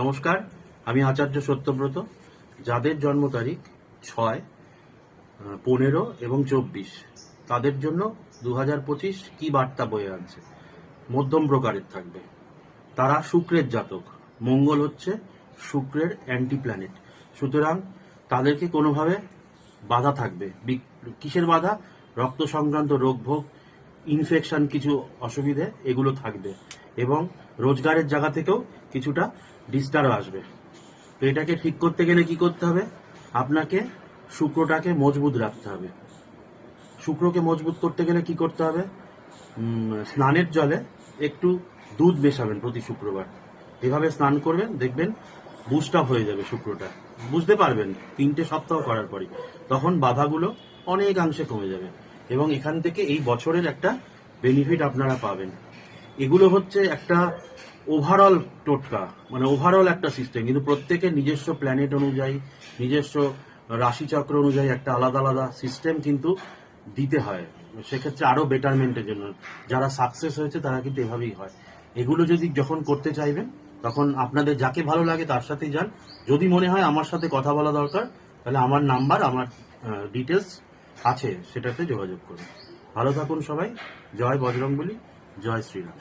নমস্কার, আমি আচার্য সত্যব্রত। যাদের জন্ম তারিখ 6, 15 এবং 24 তাদের জন্য 2025 কি বার্তা বয়ে আনছে? মধ্যম প্রকারের থাকবে। তারা শুক্রের জাতক। মঙ্গল হচ্ছে শুক্রের অ্যান্টি প্ল্যানেট, সুতরাং তাদেরকে কোনোভাবে বাধা থাকবে। কিসের বাধা? রক্ত সংক্রান্ত রোগ ভোগ, ইনফেকশন, কিছু অসুবিধে এগুলো থাকবে এবং রোজগারের জায়গা থেকেও কিছুটা ডিস্টার্ব আসবে। তো এটাকে ঠিক করতে গেলে কি করতে হবে? আপনাকে শুক্রটাকে মজবুত রাখতে হবে। শুক্রকে মজবুত করতে গেলে কি করতে হবে? স্নানের জলে একটু দুধ মেশাবেন প্রতি শুক্রবার। এভাবে স্নান করবেন, দেখবেন বুস্ট আপ হয়ে যাবে শুক্রটা। বুঝতে পারবেন 3টে সপ্তাহ করার পরই, তখন বাধাগুলো অনেকাংশে কমে যাবে এবং এখান থেকে এই বছরের একটা বেনিফিট আপনারা পাবেন। এগুলো হচ্ছে একটা ওভারঅল টোটকা, মানে ওভারঅল একটা সিস্টেম, কিন্তু প্রত্যেকের নিজস্ব প্ল্যানেট অনুযায়ী, নিজস্ব রাশিচক্র অনুযায়ী একটা আলাদা আলাদা সিস্টেম কিন্তু দিতে হয়। সেক্ষেত্রে আরো বেটারমেন্টের জন্য যারা সাকসেস হয়েছে তারা কিন্তু এভাবেই হয়। এগুলো যদি যখন করতে চাইবেন, তখন আপনাদের যাকে ভালো লাগে তার সাথেই যান। যদি মনে হয় আমার সাথে কথা বলা দরকার, তাহলে আমার নাম্বার, আমার ডিটেলস আছে, সেটাতে যোগাযোগ করুন। ভালো থাকুন সবাই। জয় বজরংবলী, জয় শ্রীরাম।